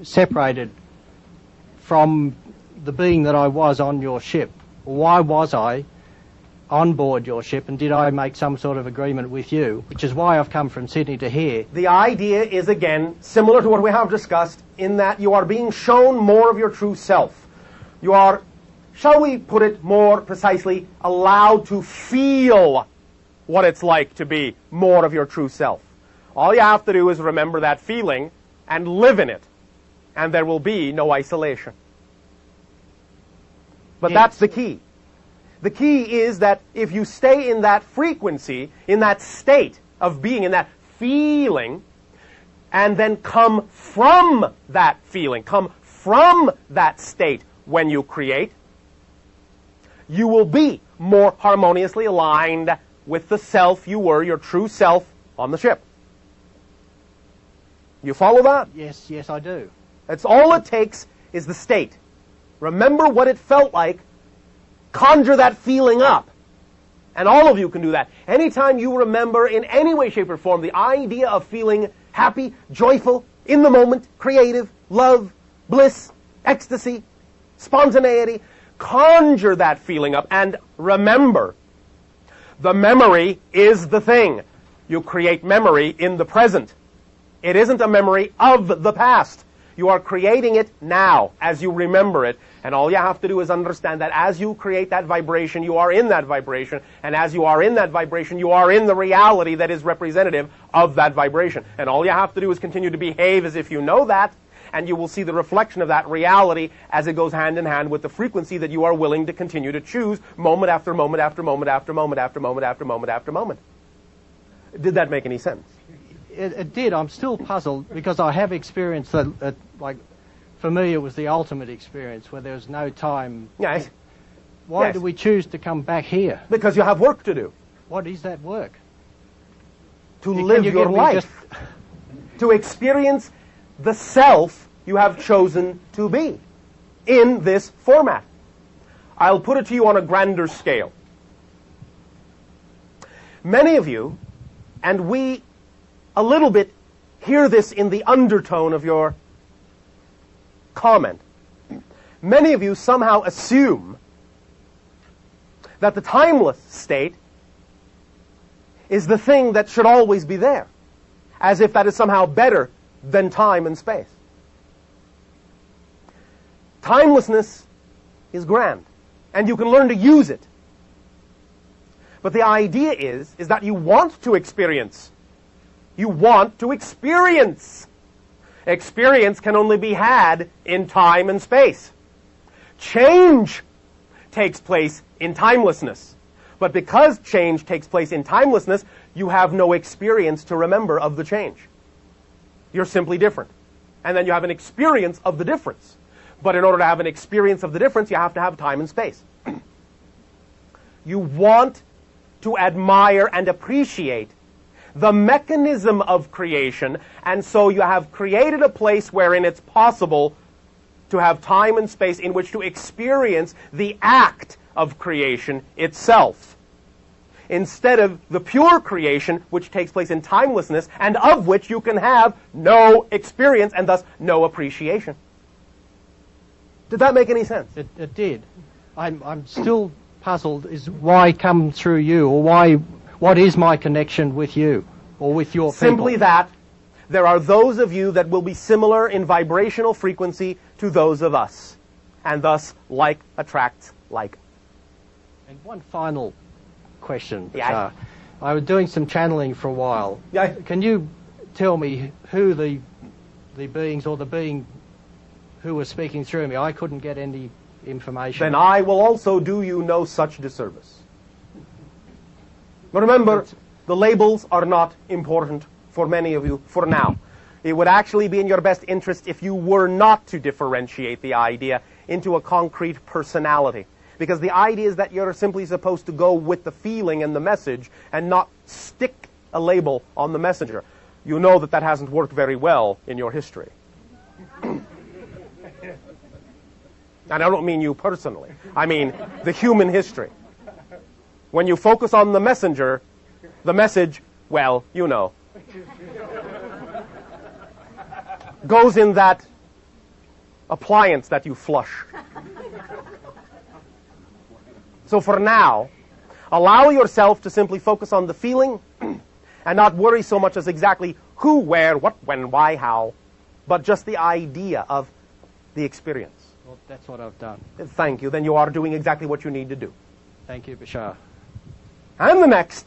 separated from the being that I was on your ship? Why was I on board your ship, and did I make some sort of agreement with you, which is why I've come from Sydney to here? The idea is, again, similar to what we have discussed, in that you are being shown more of your true self. You are, shall we put it more precisely, allowed to feel what it's like to be more of your true self. All you have to do is remember that feeling and live in it, and there will be no isolation. But that's the key. The key is that if you stay in that frequency, in that state of being, in that feeling, and then come from that feeling, come from that state when you create, you will be more harmoniously aligned with the self you were, your true self, on the ship. You follow that? Yes, yes, I do. That's all it takes is the state. Remember what it felt like. Conjure that feeling up. And all of you can do that. Anytime you remember in any way, shape, or form the idea of feeling happy, joyful, in the moment, creative, love, bliss, ecstasy, spontaneity, conjure that feeling up and remember, the memory is the thing. You create memory in the present. It isn't a memory of the past. You are creating it now as you remember it. And all you have to do is understand that as you create that vibration, you are in that vibration. And as you are in that vibration, you are in the reality that is representative of that vibration. And all you have to do is continue to behave as if you know that. And you will see the reflection of that reality as it goes hand in hand with the frequency that you are willing to continue to choose moment after moment after moment after moment after moment after moment after moment. Did that make any sense? It did. I'm still puzzled because I have experienced that, like, for me it was the ultimate experience where there was no time. Yes. Why do we choose to come back here? Because you have work to do. What is that work? To live your life. To experience the self you have chosen to be in this format. I'll put it to you on a grander scale. Many of you, and we a little bit hear this in the undertone of your comment. Many of you somehow assume that the timeless state is the thing that should always be there, as if that is somehow better than time and space. Timelessness is grand, and you can learn to use it. But the idea is that you want to experience. You want to experience. Experience can only be had in time and space. Change takes place in timelessness. But because change takes place in timelessness, you have no experience to remember of the change. You're simply different. And then you have an experience of the difference. But in order to have an experience of the difference, you have to have time and space. You want to admire and appreciate the mechanism of creation, and so you have created a place wherein it's possible to have time and space in which to experience the act of creation itself, instead of the pure creation which takes place in timelessness and of which you can have no experience and thus no appreciation. Did that make any sense? It did. I'm still puzzled is why come through you, or what is my connection with you or with your people? Simply that there are those of you that will be similar in vibrational frequency to those of us, and thus like attracts like. And one final question. Yeah. I was doing some channeling for a while. Yeah. Can you tell me who the beings or the being who was speaking through me? I couldn't get any information. Then I will also do you no such disservice. But remember, the labels are not important for many of you for now. It would actually be in your best interest if you were not to differentiate the idea into a concrete personality. Because the idea is that you're simply supposed to go with the feeling and the message and not stick a label on the messenger. You know that that hasn't worked very well in your history. And I don't mean you personally. I mean the human history. When you focus on the messenger, the message, well, you know, goes in that appliance that you flush. So for now, allow yourself to simply focus on the feeling and not worry so much as exactly who, where, what, when, why, how, but just the idea of the experience. Well, that's what I've done. Thank you. Then you are doing exactly what you need to do. Thank you, Bashar. And the next.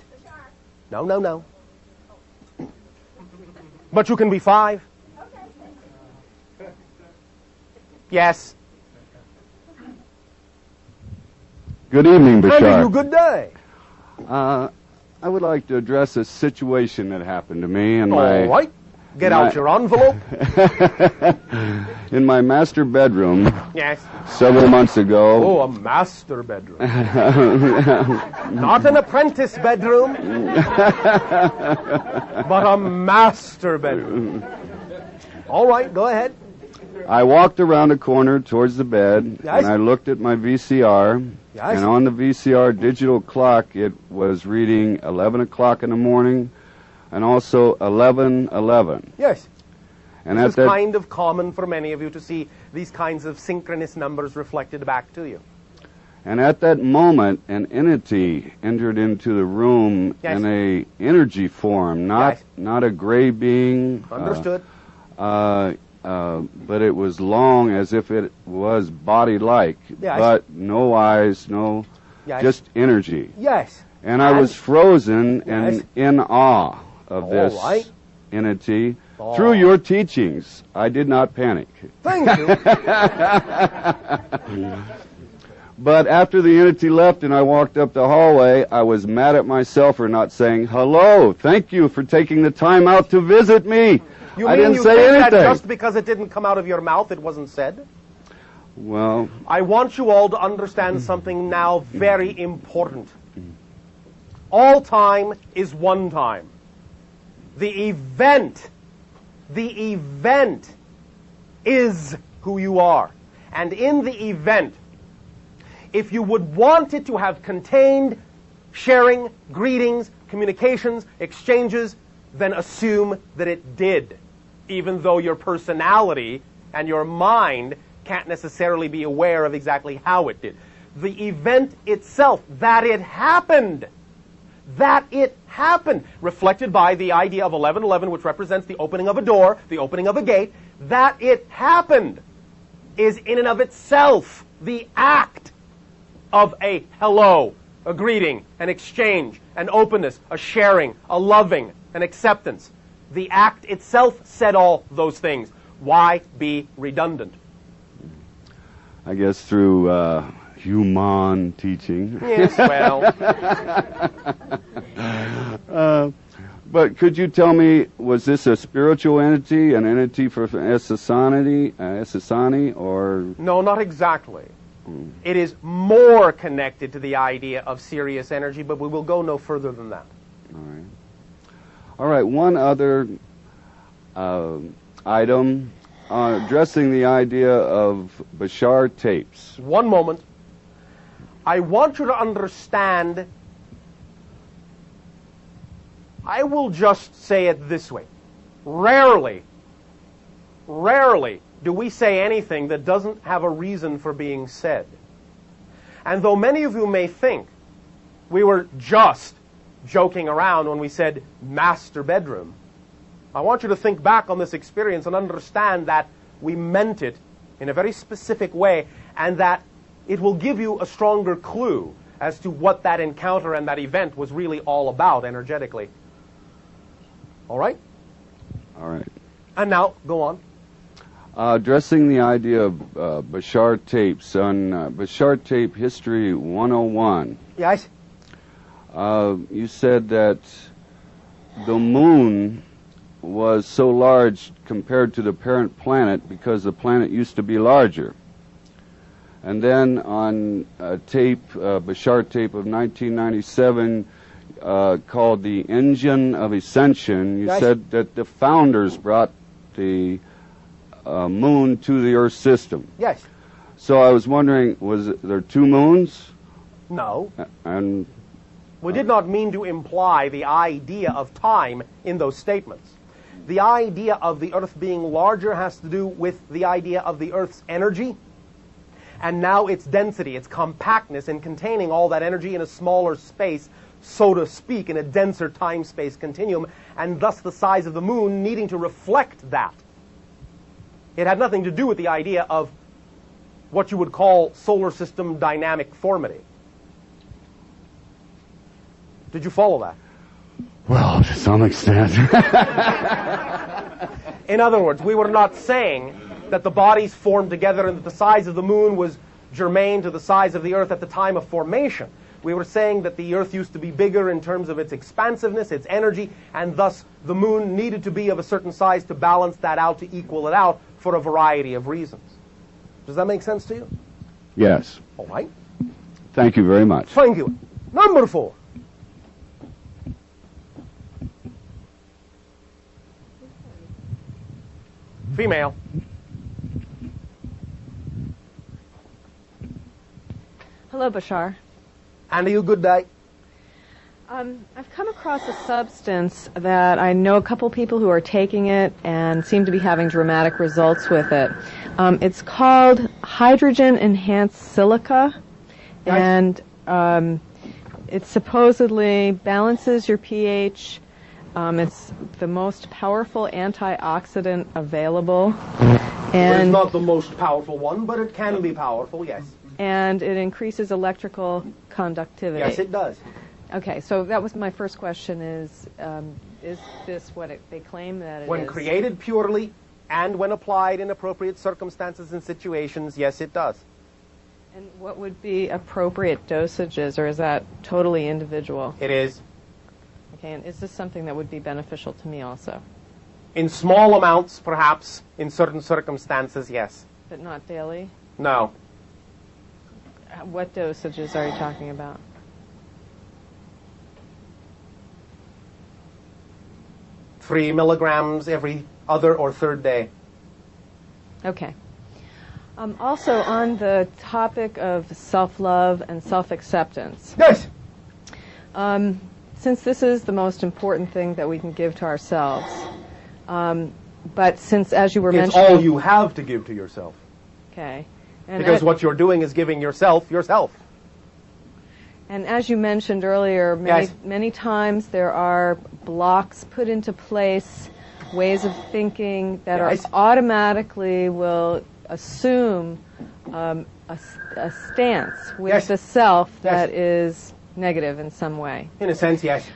No, no, no. But you can be 5. Yes. Good evening, And you Bashar. good day. I would like to address a situation that happened to me in All right. Get out your envelope. in my master bedroom Yes. several months ago. Oh, a master bedroom. Not an apprentice bedroom, but a master bedroom. All right, go ahead. I walked around a corner towards the bed, Yes. and I looked at my VCR, Yes. and on the VCR digital clock, it was reading 11 o'clock in the morning, and also 11:11. Yes. And This at is that kind of common for many of you to see these kinds of synchronous numbers reflected back to you. And at that moment, an entity entered into the room Yes. in a energy form, not Yes. not a gray being. Understood? But it was long, as if it was body-like, Yes. but no eyes, no, Yes. just energy. Yes. And I was frozen Yes. and in awe of All this right. entity. Oh. Through your teachings, I did not panic. Thank you. But after the entity left and I walked up the hallway, I was mad at myself for not saying, hello, thank you for taking the time out to visit me. You I mean didn't you say think anything. that just because it didn't come out of your mouth, it wasn't said? Well, I want you all to understand something now very important. All time is one time. The event is who you are. And in the event, if you would want it to have contained sharing, greetings, communications, exchanges, then assume that it did, even though your personality and your mind can't necessarily be aware of exactly how it did. The event itself, that it happened, reflected by the idea of 11:11, which represents the opening of a door, the opening of a gate, that it happened is in and of itself the act of a hello, a greeting, an exchange, an openness, a sharing, a loving, an acceptance. The act itself said all those things. Why be redundant? I guess through human teaching. Yes, well, But could you tell me, was this a spiritual entity, an entity for Esasani, or? no, not exactly. It is more connected to the idea of serious energy, but we will go no further than that. All right, one other item addressing the idea of Bashar tapes. One moment. I want you to understand, I will just say it this way. Rarely do we say anything that doesn't have a reason for being said. And though many of you may think we were just joking around when we said master bedroom, I want you to think back on this experience and understand that we meant it in a very specific way, and that it will give you a stronger clue as to what that encounter and that event was really all about energetically. All right? All right. And now, go on. Addressing the idea of Bashar tapes on Bashar Tape History 101. Yes? You said that the moon was so large compared to the parent planet because the planet used to be larger. And then on a tape, Bashar tape of 1997, called The Engine of Ascension, you Yes. said that the founders brought the moon to the Earth system. Yes. So I was wondering, was there 2 moons? No. And We did not mean to imply the idea of time in those statements. The idea of the Earth being larger has to do with the idea of the Earth's energy, and now its density, its compactness in containing all that energy in a smaller space, so to speak, in a denser time-space continuum, and thus the size of the moon needing to reflect that. It had nothing to do with the idea of what you would call solar system dynamic formity. Did you follow that? Well, to some extent. In other words, we were not saying that the bodies formed together and that the size of the moon was germane to the size of the Earth at the time of formation. We were saying that the Earth used to be bigger in terms of its expansiveness, its energy, and thus the moon needed to be of a certain size to balance that out, to equal it out, for a variety of reasons. Does that make sense to you? Yes. All right. Thank you very much. Thank you. Number 4. Female. Hello, Bashar. And you good day. I've come across a substance that I know a couple people who are taking it and seem to be having dramatic results with it. It's called hydrogen-enhanced silica, Nice. and it supposedly balances your pH. It's the most powerful antioxidant available, It's and not the most powerful one, but it can be powerful, yes. and it increases electrical conductivity. Yes, it does. Okay, so that was my first question: is this what they claim that it is? When created purely and when applied in appropriate circumstances and situations, yes, it does. And what would be appropriate dosages, or is that totally individual? It is. Okay, and is this something that would be beneficial to me also? In small amounts, perhaps. In certain circumstances, yes. But not daily? No. What dosages are you talking about? Three milligrams every other or third day. Okay. Also, on the topic of self-love and self-acceptance, Yes. since this is the most important thing that we can give to ourselves, but since, as you were It's mentioning... all you have to give to yourself. Okay. And Because what you're doing is giving yourself yourself. And as you mentioned earlier, Yes. many times there are blocks put into place, ways of thinking that Yes. are automatically will assume a stance with Yes. the self Yes. that is negative in some way. In a sense, yes.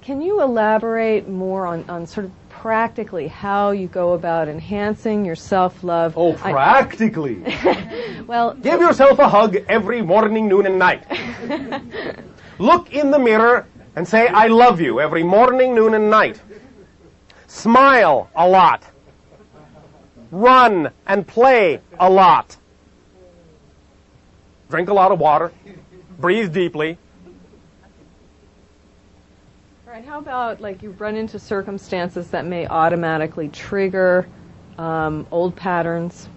Can you elaborate more on sort of practically how you go about enhancing your self-love? Oh, practically. Well, Give yourself a hug every morning, noon, and night. Look in the mirror and say, I love you, every morning, noon, and night. Smile a lot. Run and play a lot. Drink a lot of water. Breathe deeply. all right, how about like you run into circumstances that may automatically trigger old patterns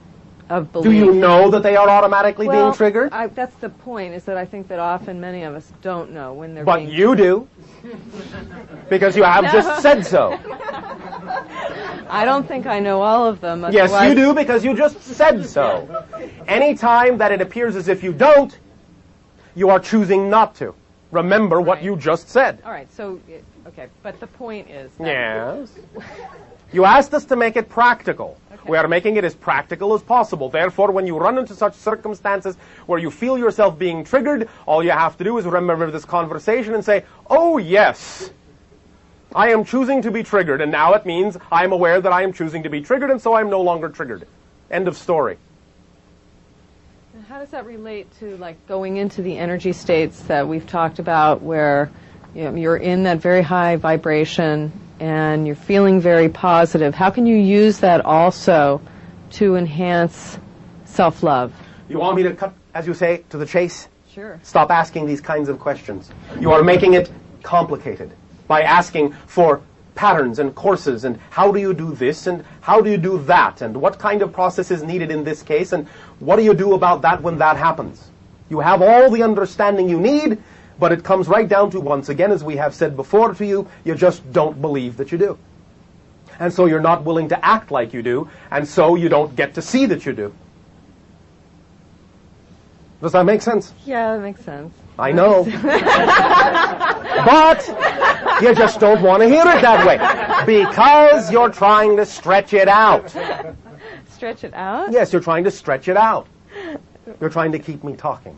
of belief? Do you know that they are automatically being triggered? That's the point, is that I think that often many of us don't know when they're But being... you do. Because you have just said so. I don't think I know all of them. Yes, otherwise- you do, because you just said so. Any time that it appears as if you don't, you are choosing not to. Remember what Right. you just said. All right, so, okay, but the point is that... Yes. You asked us to make it practical. Okay. We are making it as practical as possible. Therefore, when you run into such circumstances where you feel yourself being triggered, all you have to do is remember this conversation and say, oh yes, I am choosing to be triggered, and now it means I am aware that I am choosing to be triggered, and so I am no longer triggered. End of story. And how does that relate to like going into the energy states that we've talked about where you're in that very high vibration and you're feeling very positive? How can you use that also to enhance self-love? You want me to cut, as you say, to the chase? Sure. Stop asking these kinds of questions. You are making it complicated by asking for patterns and courses and how do you do this and how do you do that and what kind of process is needed in this case and what do you do about that when that happens. You have all the understanding you need, but it comes right down to, once again, as we have said before to you, you just don't believe that you do. And so you're not willing to act like you do, and so you don't get to see that you do. Does that make sense? Yeah, that makes sense. I know. But you just don't want to hear it that way because you're trying to stretch it out. Stretch it out? Yes, you're trying to stretch it out. You're trying to keep me talking.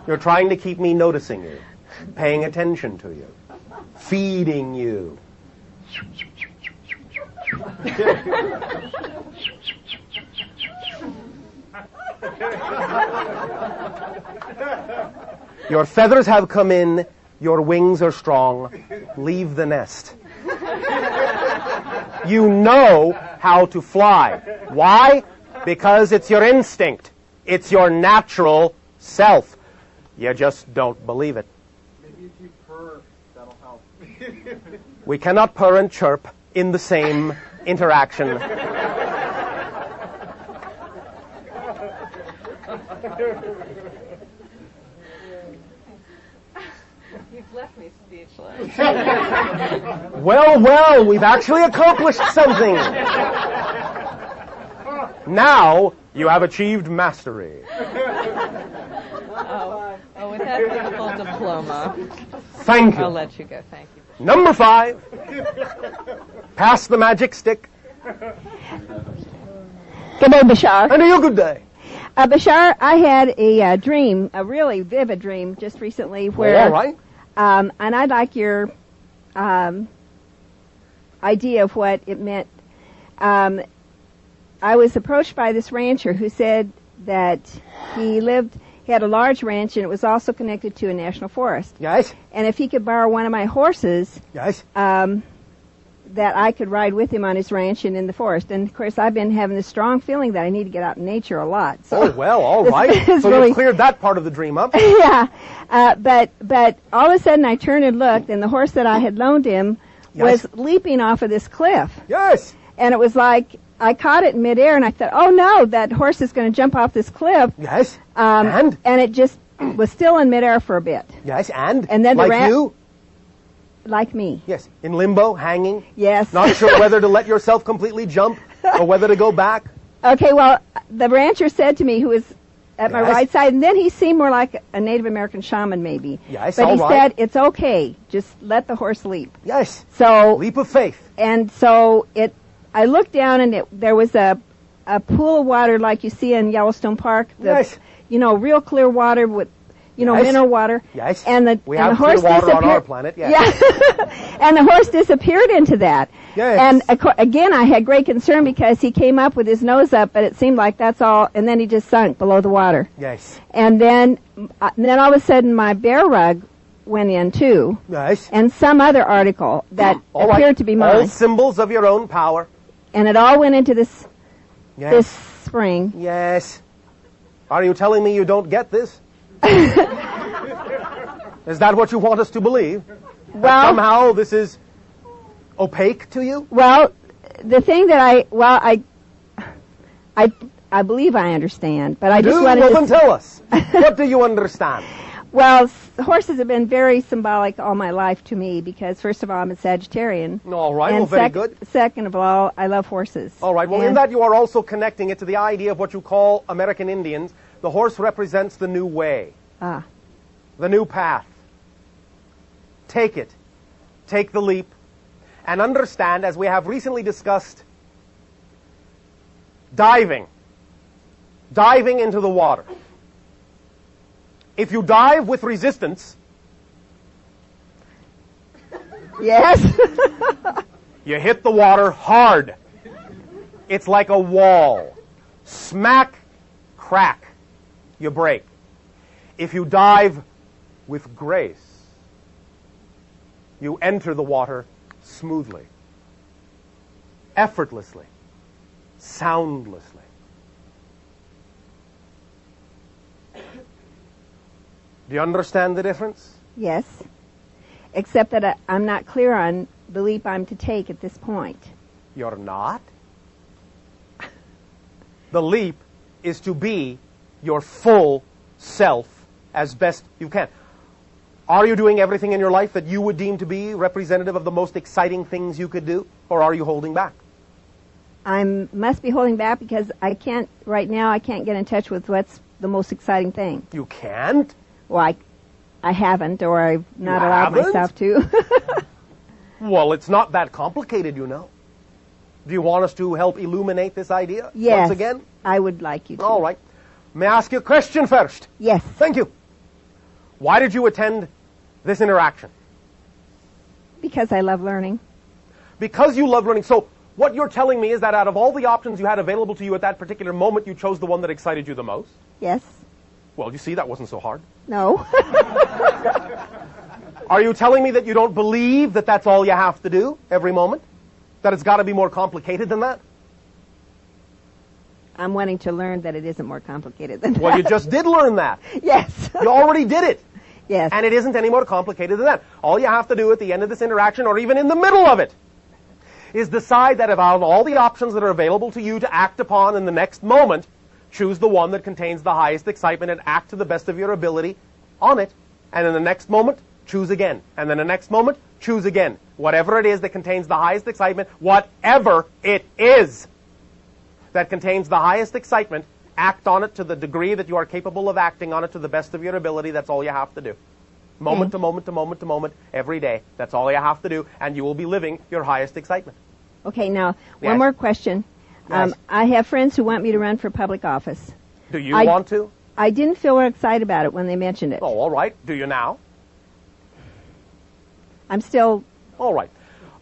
You're trying to keep me noticing you, paying attention to you, feeding you. Your feathers have come in, your wings are strong, leave the nest. You know how to fly. Why? Because it's your instinct. It's your natural self. You just don't believe it. Maybe if you purr, that'll help. We cannot purr and chirp in the same interaction. You've left me speechless. Well, we've actually accomplished something. Now you have achieved mastery. Oh, with that beautiful diploma, Thank you. I'll let you go. Thank you. Number 5. Pass the magic stick. Good day, Bashar. And a good day. Bashar, I had a dream, a really vivid dream, just recently where... All right. And I'd like your idea of what it meant. I was approached by this rancher who said that he had a large ranch and it was also connected to a national forest. Yes. And if he could borrow one of my horses, Yes. that I could ride with him on his ranch and in the forest. And of course, I've been having this strong feeling that I need to get out in nature a lot. So Oh, well, all right. So really- you've cleared that part of the dream up. yeah, but all of a sudden I turned and looked, and the horse that I had loaned him Yes. was leaping off of this cliff, Yes. and it was like I caught it in midair, and I thought, oh no, that horse is going to jump off this cliff, Yes. And? it just was still in midair for a bit, Yes, and? And then the like rat- you? like me. Yes. In limbo, hanging? Yes. Not sure whether to let yourself completely jump or whether to go back? Okay, well, the rancher said to me, who was at my Yes. right side, and then he seemed more like a Native American shaman, maybe. Yes, but all he right. said, it's okay, just let the horse leap. Yes. So Leap of faith. And so I looked down, and there was a pool of water like you see in Yellowstone Park. Yes. Real clear water with, Yes. mineral water. Yes. And the We and have the horse clear water on disappeared. our planet, yes. Yeah. And the horse disappeared into that. Yes. And again, I had great concern because he came up with his nose up, but it seemed like that's all, and then he just sunk below the water. Yes. And then all of a sudden, my bear rug went in too, Yes. and some other article that All right. appeared to be All mine. symbols of your own power. And it all went into this Yes. spring. Yes. Are you telling me you don't get this? Is that what you want us to believe? That Well, somehow this is opaque to you? well, the thing that I believe I understand, but I just wanted Well, to. then tell us. What do you understand? Well, horses have been very symbolic all my life to me because, first of all, I'm a Sagittarian. All right, and well, very good. Second of all, I love horses. All right, well, in And- that you are also connecting it to the idea of what you call American Indians. The horse represents the new way, Ah, the new path. Take it. Take the leap. And understand, as we have recently discussed, diving. Diving into the water. If you dive with resistance, yes. you hit the water hard. It's like a wall. Smack, crack, you break. If you dive with grace, you enter the water smoothly, effortlessly, soundlessly. Do you understand the difference? Yes. Except that I'm not clear on the leap I'm to take at this point. You're not. The leap is to be your full self as best you can. Are you doing everything in your life that you would deem to be representative of the most exciting things you could do? Or are you holding back? I must be holding back because right now I can't get in touch with what's the most exciting thing. You can't? Well, I haven't, or I've not You allowed haven't? myself to. Well, it's not that complicated, you know. Do you want us to help illuminate this idea Yes. once again? I would like you to. All right. May I ask you a question first? Yes. Thank you. Why did you attend this interaction? Because I love learning. Because you love learning. So what you're telling me is that out of all the options you had available to you at that particular moment, you chose the one that excited you the most? Yes. Well, you see, that wasn't so hard. No. Are you telling me that you don't believe that that's all you have to do every moment? That it's got to be more complicated than that? I'm wanting to learn that it isn't more complicated than Well, that. you just did learn that. Yes. You already did it. Yes. And it isn't any more complicated than that. All you have to do at the end of this interaction, or even in the middle of it, is decide that out of all the options that are available to you to act upon in the next moment, choose the one that contains the highest excitement and act to the best of your ability on it. And in the next moment, choose again. And then the next moment, choose again. Whatever it is that contains the highest excitement, whatever it is that contains the highest excitement, act on it to the degree that you are capable of acting on it to the best of your ability. That's all you have to do. Moment to moment to moment to moment, every day. That's all you have to do, and you will be living your highest excitement. Okay, now, Yes. one more question. Yes. I have friends who want me to run for public office. Do you want to? I didn't feel very excited about it when they mentioned it. Oh, all right. Do you now? I'm still... All right.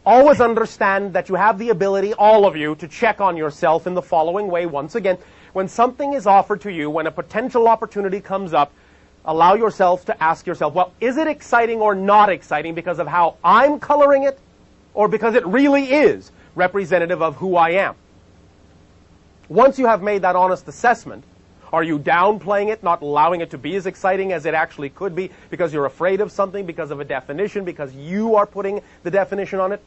Always understand that you have the ability, all of you, to check on yourself in the following way. Once again, when something is offered to you, when a potential opportunity comes up, allow yourself to ask yourself, well, is it exciting or not exciting because of how I'm coloring it, or because it really is representative of who I am? Once you have made that honest assessment, are you downplaying it, not allowing it to be as exciting as it actually could be because you're afraid of something, because of a definition, because you are putting the definition on it?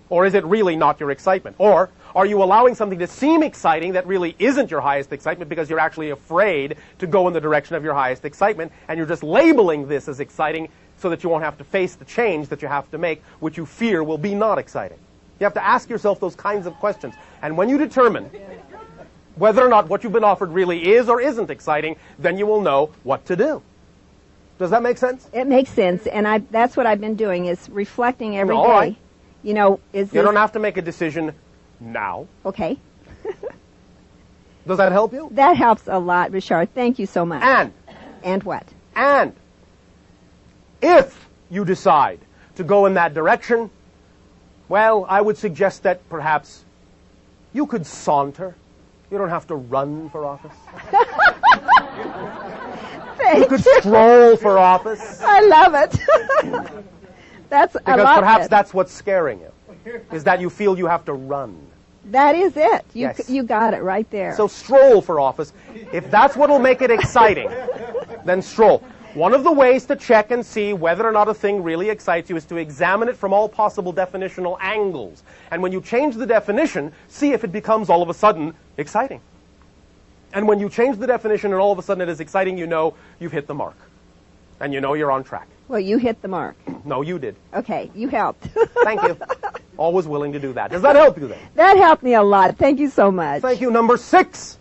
Or is it really not your excitement? Or are you allowing something to seem exciting that really isn't your highest excitement because you're actually afraid to go in the direction of your highest excitement, and you're just labeling this as exciting so that you won't have to face the change that you have to make, which you fear will be not exciting? You have to ask yourself those kinds of questions. And when you determine whether or not what you've been offered really is or isn't exciting, then you will know what to do. Does that make sense? It makes sense, and that's what I've been doing, is reflecting every All day. right. You know, is You this... don't have to make a decision now. Okay. Does that help you? That helps a lot, Bashar. Thank you so much. And what? And if you decide to go in that direction, well, I would suggest that perhaps you could saunter. You don't have to run for office. You could stroll for office. I love it. That's a Because lot perhaps of it. that's what's scaring you, is that you feel you have to run. That is it. Yes. You got it right there. So stroll for office. If that's what will make it exciting, then stroll. One of the ways to check and see whether or not a thing really excites you is to examine it from all possible definitional angles. And when you change the definition, see if it becomes all of a sudden exciting. And when you change the definition and all of a sudden it is exciting, you know you've hit the mark. And you know you're on track. Well, you hit the mark. No, you did. Okay, you helped. Thank you. Always willing to do that. Does that help you then? That helped me a lot. Thank you so much. Thank you. Number 6.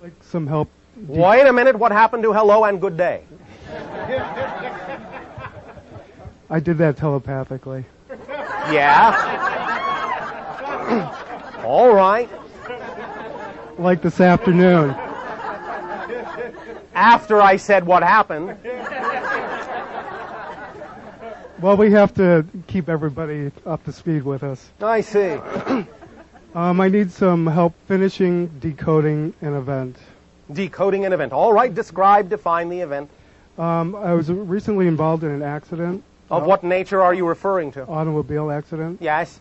Like some help. Wait a minute. What happened to hello and good day? I did that telepathically. Yeah. All right. Like this afternoon. After I said what happened. Well, we have to keep everybody up to speed with us. I see. I need some help finishing decoding an event. Decoding an event. All right. Describe, define the event. I was recently involved in an accident. Of what nature are you referring to? Automobile accident. Yes.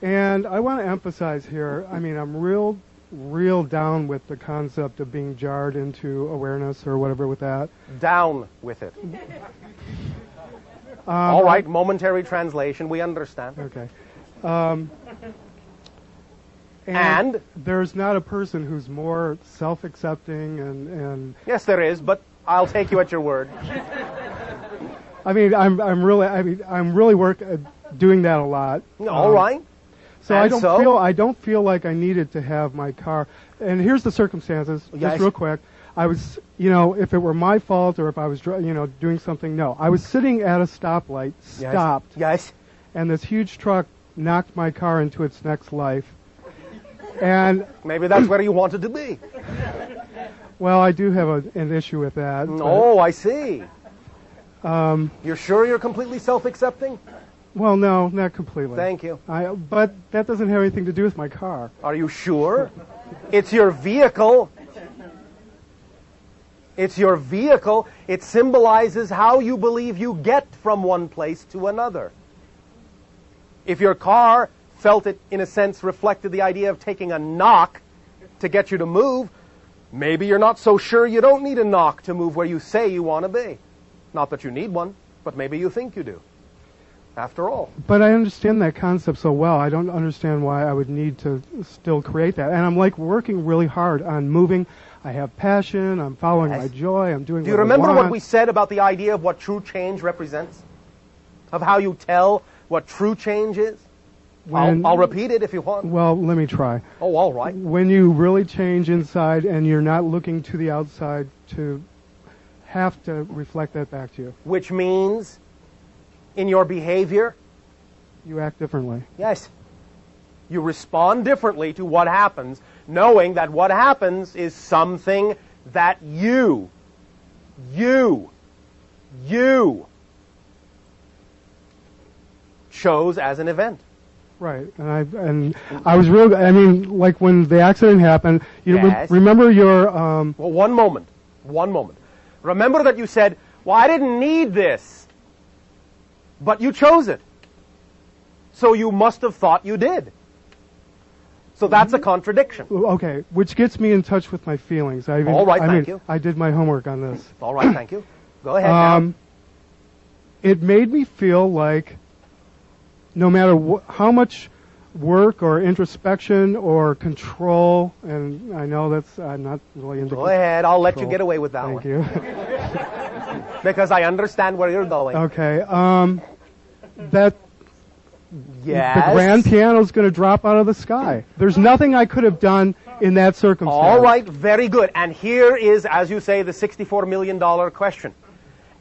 And I want to emphasize here, I mean, I'm real down with the concept of being jarred into awareness or whatever with that. Down with it. All right. Momentary translation. We understand. Okay. And there's not a person who's more self-accepting and yes, there is, but I'll take you at your word. I'm really doing that a lot. All right. So And I don't feel like I needed to have my car. And here's the circumstances, Yes. just real quick. I was, if it were my fault or if I was, doing something, no. I was sitting at a stoplight, stopped, Yes. and this huge truck knocked my car into its next life. And, Maybe that's where you wanted to be. well, I do have an issue with that. Oh, I see. You're sure you're completely self-accepting? Well, no, not completely. Thank you. But that doesn't have anything to do with my car. Are you sure? It's your vehicle. It's your vehicle. It symbolizes how you believe you get from one place to another. If your car felt it, in a sense, reflected the idea of taking a knock to get you to move, maybe you're not so sure you don't need a knock to move where you say you want to be. Not that you need one, but maybe you think you do. After all. But I understand that concept so well. I don't understand why I would need to still create that. And I'm like working really hard on moving. I have passion. I'm following my joy. I'm doing Do what you remember I want. what we said about the idea of what true change represents? Of how you tell what true change is? I'll repeat it if you want. Well, let me try. Oh, all right. When you really change inside and you're not looking to the outside to have to reflect that back to you. Which means in your behavior, You act differently. yes, you respond differently to what happens, knowing that what happens is something that you chose as an event. Right. And I was real. I mean, like when the accident happened. You Yes. remember your. Well, one moment. Remember that you said, well, I didn't need this. But you chose it. So you must have thought you did. So that's a contradiction. Okay, which gets me in touch with my feelings. All right, thank you. I did my homework on this. All right, thank you. Go ahead now. It made me feel like no matter how much work or introspection or control, and I know I'm not really into Go ahead, I'll let you control. get away with that Thank one. you. Because I understand where you're going. Okay, that Yes. the grand piano is going to drop out of the sky. There's nothing I could have done in that circumstance. All right, very good. And here is, as you say, the $64 million question.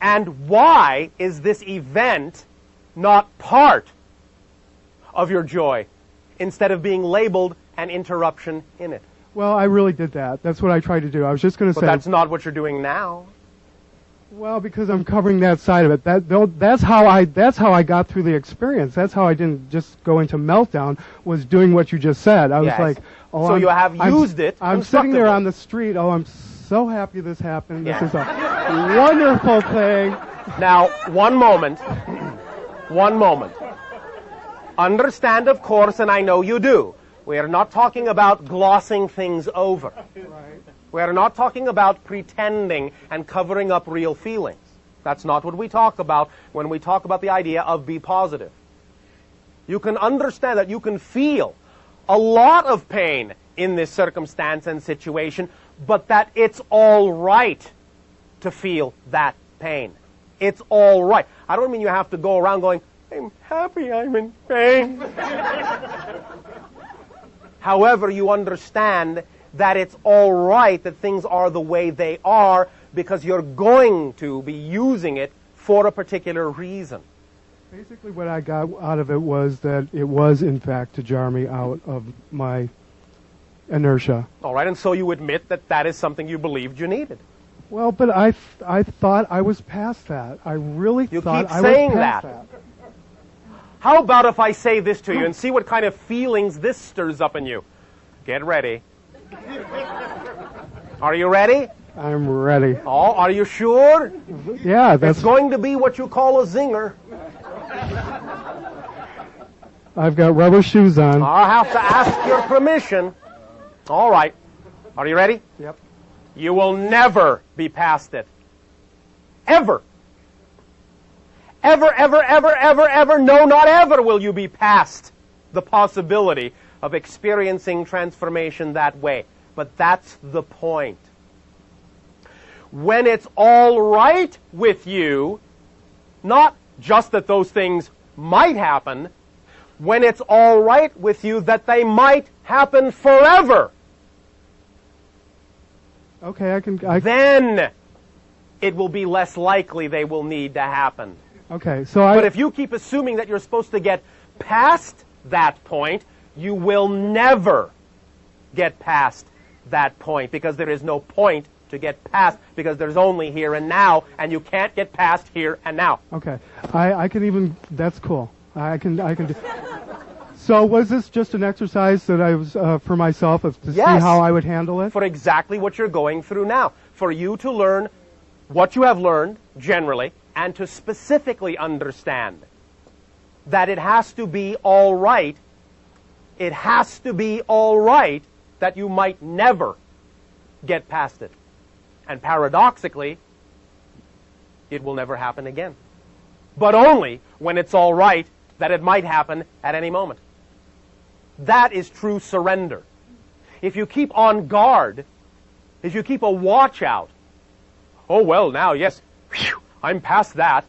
And why is this event not part of your joy instead of being labeled an interruption in it? Well, I really did that. That's what I tried to do. I was just going to But say. that's not what you're doing now. Well, because I'm covering that side of it. That's how I got through the experience. That's how I didn't just go into meltdown. Was doing what you just said. I was Yes. like, oh, So you have used it I'm sitting there constructively. on the street. Oh, I'm so happy this happened. Yeah. This is a wonderful thing. Now, one moment. Understand, of course, and I know you do. We are not talking about glossing things over. We are not talking about pretending and covering up real feelings. That's not what we talk about when we talk about the idea of be positive. You can understand that you can feel a lot of pain in this circumstance and situation, but that it's all right to feel that pain. It's all right. I don't mean you have to go around going, I'm happy I'm in pain. However, you understand that it's all right that things are the way they are because you're going to be using it for a particular reason. Basically, what I got out of it was that it was, in fact, to jar me out of my inertia. All right, and so you admit that that is something you believed you needed. Well, but I thought I was past that. I really You thought keep I saying was past that. that. How about if I say this to you and see what kind of feelings this stirs up in you? Get ready. Are you ready? I'm ready. Oh, are you sure? Yeah, that's. It's going to be what you call a zinger. I've got rubber shoes on. I'll have to ask your permission. All right. Are you ready? Yep. You will never be past it. Ever. Ever, ever, ever, ever, ever, no, not ever will you be past the possibility of experiencing transformation that way. But that's the point. When it's all right with you, not just that those things might happen, when it's all right with you that they might happen forever, Okay, then it will be less likely they will need to happen. Okay, so But if you keep assuming that you're supposed to get past that point, you will never get past that point, because there is no point to get past, because there's only here and now, and you can't get past here and now. Okay, I can even. That's cool. I can do. So was this just an exercise that I was for myself to see Yes. how I would handle it? For exactly what you're going through now. For you to learn what you have learned, generally, and to specifically understand that it has to be all right. It has to be all right that you might never get past it. And paradoxically, it will never happen again. But only when it's all right that it might happen at any moment. That is true surrender. If you keep on guard, if you keep a watch out, oh well, now, yes, whew, I'm past that.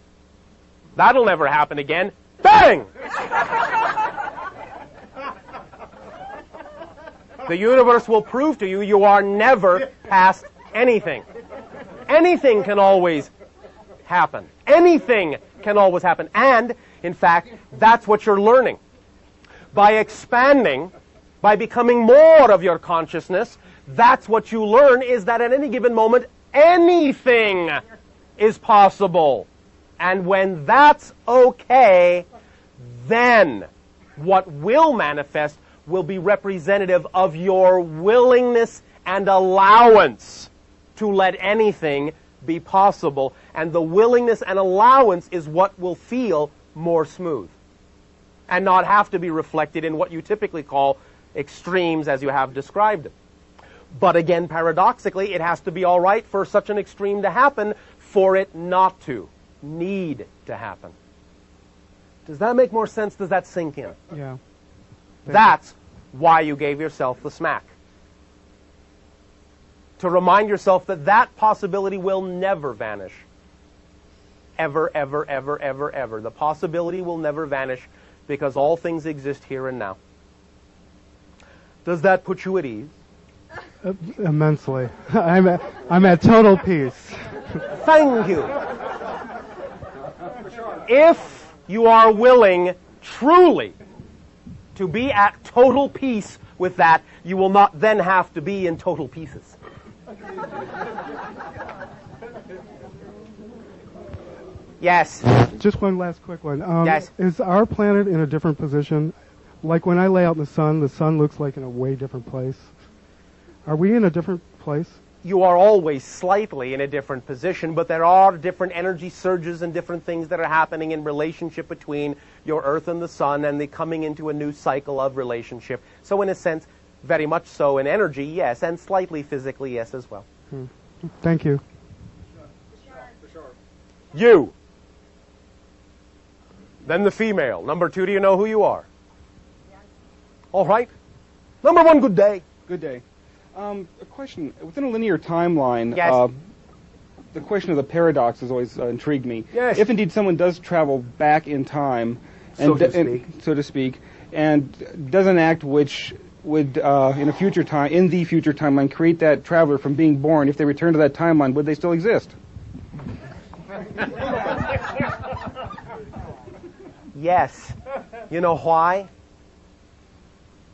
That'll never happen again. Bang! The universe will prove to you you are never past anything. Anything can always happen. Anything can always happen. And, in fact, that's what you're learning. By expanding, by becoming more of your consciousness, that's what you learn, is that at any given moment, anything is possible. And when that's okay, then what will manifest will be representative of your willingness and allowance to let anything be possible. And the willingness and allowance is what will feel more smooth and not have to be reflected in what you typically call extremes as you have described it. But again, paradoxically, it has to be all right for such an extreme to happen for it not to need to happen. Does that make more sense? Does that sink in? Yeah. That's why you gave yourself the smack. To remind yourself that that possibility will never vanish. Ever, ever, ever, ever, ever. The possibility will never vanish because all things exist here and now. Does that put you at ease? Immensely. I'm at total peace. Thank you. If you are willing truly to be at total peace with that, you will not then have to be in total pieces. Yes. Just one last quick one. Yes. Is our planet in a different position? Like when I lay out the sun looks like in a way different place. Are we in a different place? You are always slightly in a different position, but there are different energy surges and different things that are happening in relationship between your Earth and the Sun, and the coming into a new cycle of relationship. So in a sense, very much so in energy, yes, and slightly physically, yes, as well. Thank you. You. Then the female. Number 2, do you know who you are? Yes. All right. Number 1, good day. Good day. A question. Within a linear timeline, Yes. The question of the paradox has always intrigued me. Yes. If indeed someone does travel back in time, So to speak, and does an act which would, in the future timeline, create that traveler from being born, if they return to that timeline, would they still exist? Yes. You know why?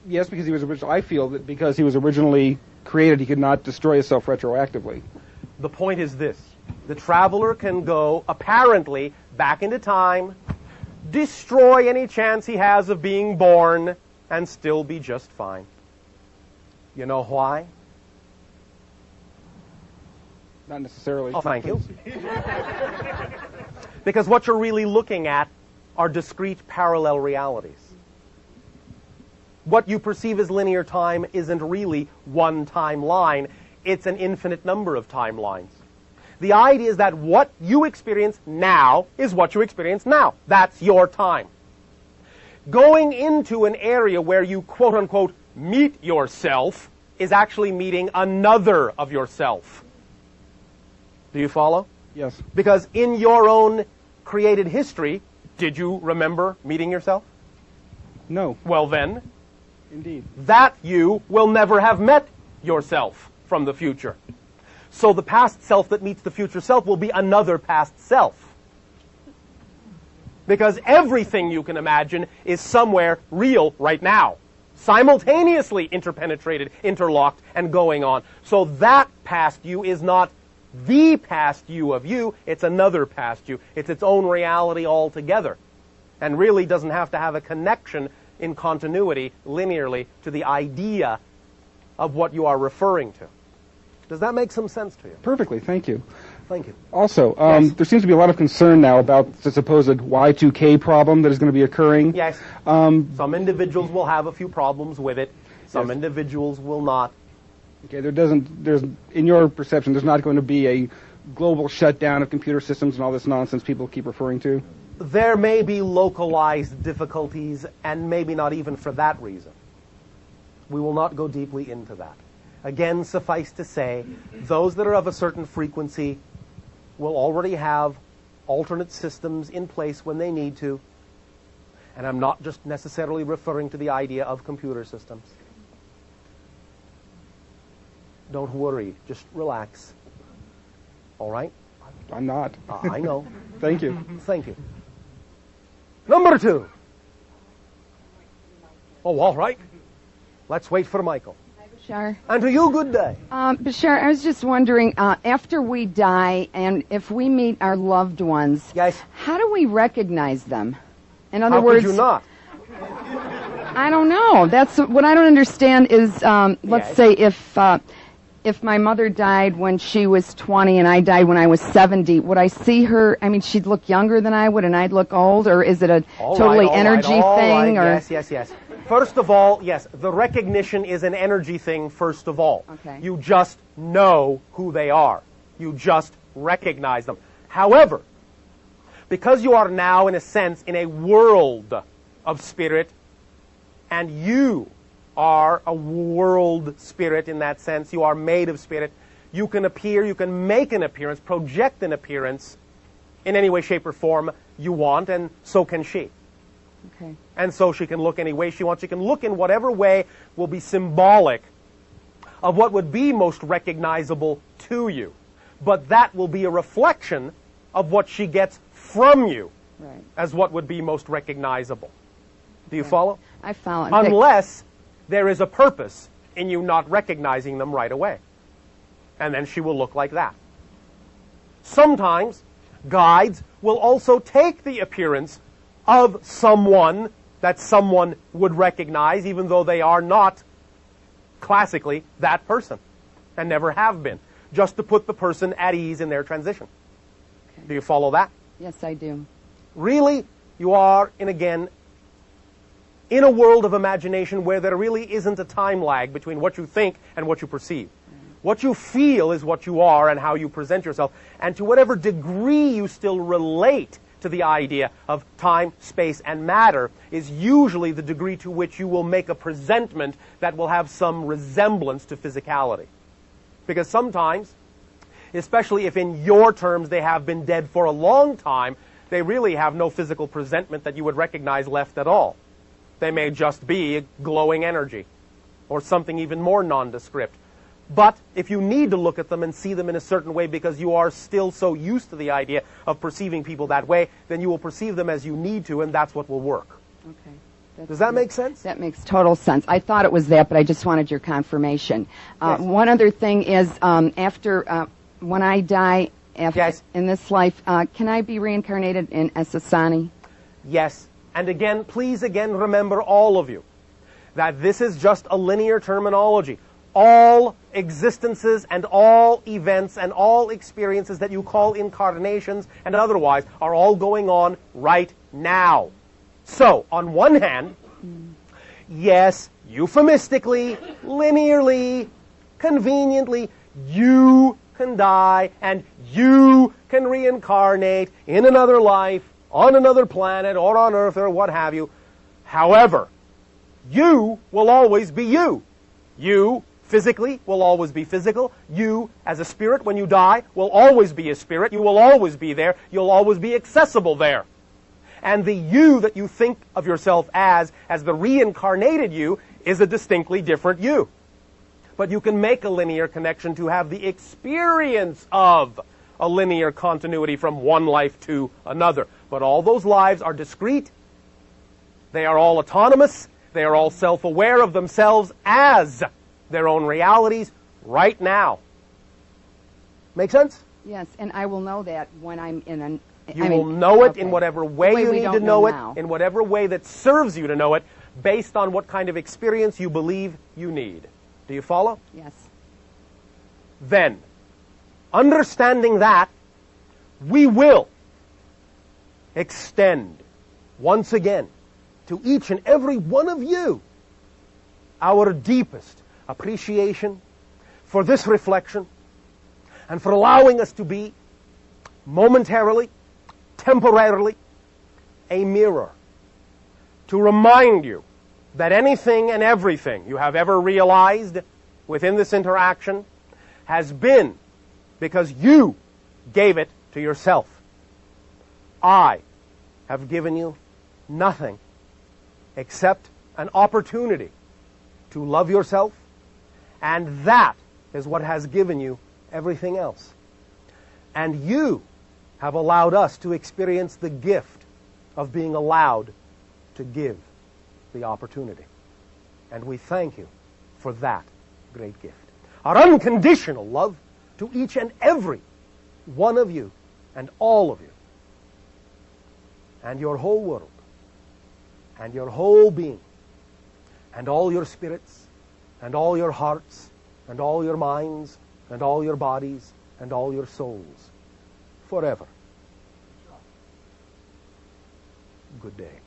Yes, because he was originally. I feel that because he was originally created, he could not destroy himself retroactively. The point is this. The traveler can go, apparently, back into time, destroy any chance he has of being born, and still be just fine. You know why? Not necessarily. Oh, thank you. Because what you're really looking at are discrete parallel realities. What you perceive as linear time isn't really one timeline. It's an infinite number of timelines. The idea is that what you experience now is what you experience now. That's your time. Going into an area where you quote-unquote meet yourself is actually meeting another of yourself. Do you follow? Yes. Because in your own created history, did you remember meeting yourself? No. Well then, Indeed. that you will never have met yourself from the future. So the past self that meets the future self will be another past self. Because everything you can imagine is somewhere real right now, simultaneously interpenetrated, interlocked, and going on. So that past you is not the past you of you, it's another past you. It's its own reality altogether, and really doesn't have to have a connection in continuity, linearly, to the idea of what you are referring to. Does that make some sense to you? Perfectly. Thank you. Thank you. Also, Yes. there seems to be a lot of concern now about the supposed Y2K problem that is going to be occurring. Yes. Some individuals will have a few problems with it. Some Yes. individuals will not. Okay, there's, in your perception, there's not going to be a global shutdown of computer systems and all this nonsense people keep referring to? There may be localized difficulties, and maybe not even for that reason. We will not go deeply into that. Again, suffice to say, those that are of a certain frequency will already have alternate systems in place when they need to. And I'm not just necessarily referring to the idea of computer systems. Don't worry, just relax. All right? I'm not. I know. Thank you. Thank you. Number 2. Oh, all right. Let's wait for Michael. Bashar. And to you, good day. Bashar, I was just wondering, after we die and if we meet our loved ones, Yes. how do we recognize them? In other How words, could you not? I don't know. That's what I don't understand is, let's Yes. say if my mother died when she was 20 and I died when I was 70, would I see her? I mean, she'd look younger than I would and I'd look old, or is it a All totally right, all energy right, all thing? right. Or Yes. First of all, yes, the recognition is an energy thing, first of all. Okay. You just know who they are. You just recognize them. However, because you are now, in a sense, in a world of spirit, and you are a world spirit in that sense, you are made of spirit, you can appear, you can make an appearance, project an appearance in any way, shape, or form you want, and so can she. Okay. And so she can look any way she wants. She can look in whatever way will be symbolic of what would be most recognizable to you. But that will be a reflection of what she gets from you Right. as what would be most recognizable. Do you follow? I follow. Unless there is a purpose in you not recognizing them right away. And then she will look like that. Sometimes guides will also take the appearance of someone that someone would recognize, even though they are not classically that person and never have been, just to put the person at ease in their transition. Okay. Do you follow that? Yes, I do. Really, you are, in a world of imagination where there really isn't a time lag between what you think and what you perceive. What you feel is what you are and how you present yourself. And to whatever degree you still relate to the idea of time, space, and matter is usually the degree to which you will make a presentment that will have some resemblance to physicality. Because sometimes, especially if in your terms they have been dead for a long time, they really have no physical presentment that you would recognize left at all. They may just be a glowing energy or something even more nondescript. But if you need to look at them and see them in a certain way because you are still so used to the idea of perceiving people that way, then you will perceive them as you need to, and that's what will work. Okay. Does that make sense? That makes total sense. I thought it was that, but I just wanted your confirmation. Yes. One other thing is, after when I die Yes. in this life, can I be reincarnated in Esasani? Yes. And again, please again remember, all of you, that this is just a linear terminology. All existences and all events and all experiences that you call incarnations and otherwise are all going on right now. So, on one hand, yes, euphemistically, linearly, conveniently, you can die and you can reincarnate in another life, on another planet, or on Earth, or what have you. However, you will always be you. You, physically, will always be physical. You, as a spirit, when you die, will always be a spirit. You will always be there. You'll always be accessible there. And the you that you think of yourself as the reincarnated you, is a distinctly different you. But you can make a linear connection to have the experience of a linear continuity from one life to another. But all those lives are discrete. They are all autonomous. They are all self-aware of themselves as their own realities right now. Make sense? Yes, and I will know that when I'm in an... You will know it okay. in whatever way The you we need to don't know it, now. in whatever way that serves you to know it, based on what kind of experience you believe you need. Do you follow? Yes. Then, understanding that, we will extend once again to each and every one of you our deepest appreciation for this reflection and for allowing us to be momentarily, temporarily, a mirror to remind you that anything and everything you have ever realized within this interaction has been because you gave it to yourself. I have given you nothing except an opportunity to love yourself, and that is what has given you everything else. And you have allowed us to experience the gift of being allowed to give the opportunity. And we thank you for that great gift. Our unconditional love to each and every one of you and all of you and your whole world and your whole being and all your spirits and all your hearts and all your minds and all your bodies and all your souls forever. Good day.